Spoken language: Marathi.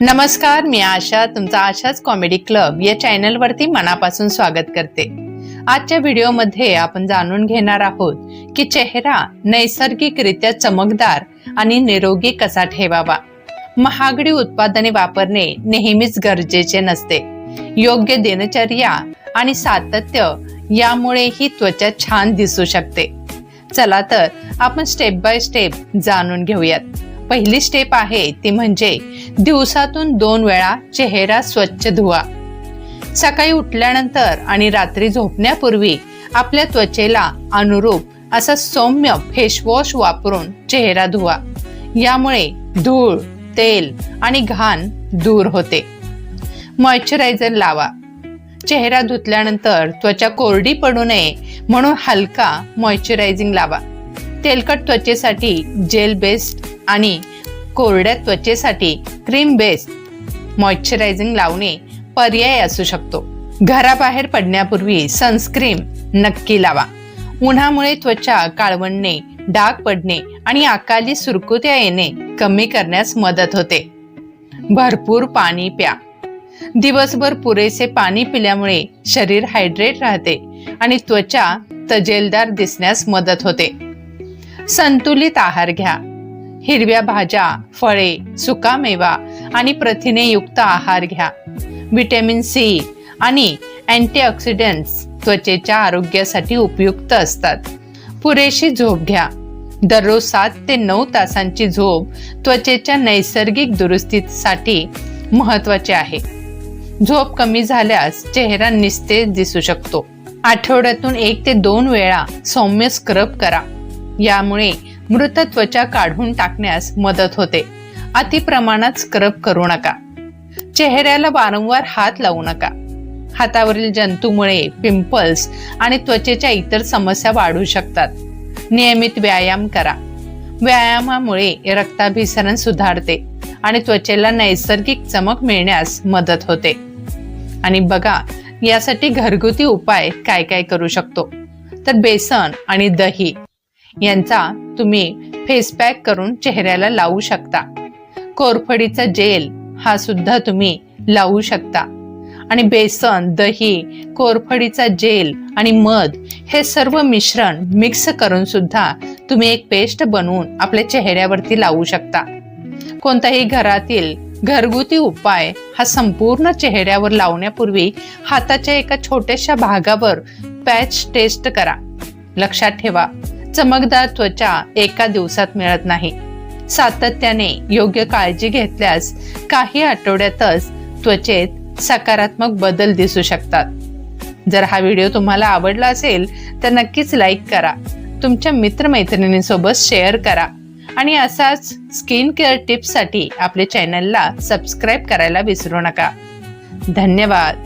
नमस्कार, मी आशा तुमचा आशाच कॉमेडी क्लब या चॅनल वरती मनापासून स्वागत करते। आजच्या व्हिडिओमध्ये आपण जाणून घेणार आहोत की चेहरा नैसर्गिकरित्या चमकदार आणि निरोगी कसा ठेवावा। महागडी उत्पादने वापरणे नेहमीच गरजेचे नसते। योग्य दिनचर्या आणि सातत्य यामुळे ही त्वचा छान दिसू शकते। चला तर आपण स्टेप बाय स्टेप जाणून घेऊयात। पहिली स्टेप आहे ती म्हणजे दिवसातून 2 वेळा चेहरा स्वच्छ धुवा। सकाळी उठल्यानंतर आणि रात्री झोपण्यापूर्वी आपल्या त्वचेला अनुरूप असा सौम्य फेस वॉश वापरून चेहरा धुवा। यामुळे धूळ, तेल आणि घाण दूर होते। मॉइश्चरायझर लावा। चेहरा धुतल्यानंतर त्वचा कोरडी पडू नये म्हणून हलका मॉइश्चरायझिंग लावा। तेलकट त्वचेसाठी जेल बेस्ड आणि कोरड्या त्वचेसाठी क्रीम बेस्ड मॉइश्चरायझिंग लावणे पर्याय असू शकतो। घराबाहेर पडण्यापूर्वी सनस्क्रीन नक्की लावा। उन्हामुळे त्वचा काळवंडणे, डाग पडणे आणि अकाली सुरकुत्या येणे कमी करण्यास मदत होते। भरपूर पाणी प्या। दिवसभर पुरेसे पाणी पिल्यामुळे शरीर हायड्रेट राहते आणि त्वचा तजेलदार दिसण्यास मदत होते। संतुलित आहार घ्या। हिरव्या भाज्या, फळे, सुकामेवा आणि प्रथिनेयुक्त आहार घ्या। व्हिटॅमिन सी आणि अँटीऑक्सिडंट्स त्वचेच्या आरोग्यासाठी उपयुक्त असतात। पुरेशी झोप घ्या। दररोज 7 ते 9 तासांची झोप त्वचेच्या नैसर्गिक दुरुस्तीसाठी महत्त्वाची आहे। झोप कमी झाल्यास चेहरा निस्तेज दिसू शकतो। आठवड्यातून 1 ते 2 वेळा सौम्य स्क्रब करा। यामुळे मृत त्वचा काढून टाकण्यास मदत होते। अति प्रमाणात स्क्रब करू नका। चेहऱ्याला वारंवार हात लावू नका। हातावरील जंतूमुळे पिंपल्स आणि त्वचेच्या इतर समस्या वाढू शकतात। नियमित व्यायाम करा। व्यायामामुळे रक्ताभिसरण सुधारते आणि त्वचेला नैसर्गिक चमक मिळण्यास मदत होते। आणि बघा, यासाठी घरगुती उपाय काय काय करू शकतो तर बेसन आणि दही यांचा तुम्ही फेस पॅक करून चेहऱ्याला लावू शकता। कोरफडीचा जेल हा सुद्धा तुम्ही लावू शकता। आणि बेसन, दही, कोरफडीचा जेल आणि मध हे सर्व मिश्रण मिक्स करून सुद्धा तुम्ही एक पेस्ट बनवून आपल्या चेहऱ्यावरती लावू शकता। कोणताही घरातील घरगुती उपाय हा संपूर्ण चेहऱ्यावर लावण्यापूर्वी हाताच्या एका छोट्याशा भागावर पॅच टेस्ट करा। लक्षात ठेवा, चमकदार त्वचा एका दिवसात मिळत नाही। सातत्याने योग्य काळजी घेतल्यास काही आठवड्यातच त्वचेत सकारात्मक बदल दिसू शकतात। जर हा व्हिडिओ तुम्हाला आवडला असेल तर नक्कीच लाईक करा, तुमच्या मित्रमैत्रिणींसोबत शेअर करा आणि असाच स्किन केअर टिप्ससाठी आपल्या चॅनलला सबस्क्राईब करायला विसरू नका। धन्यवाद।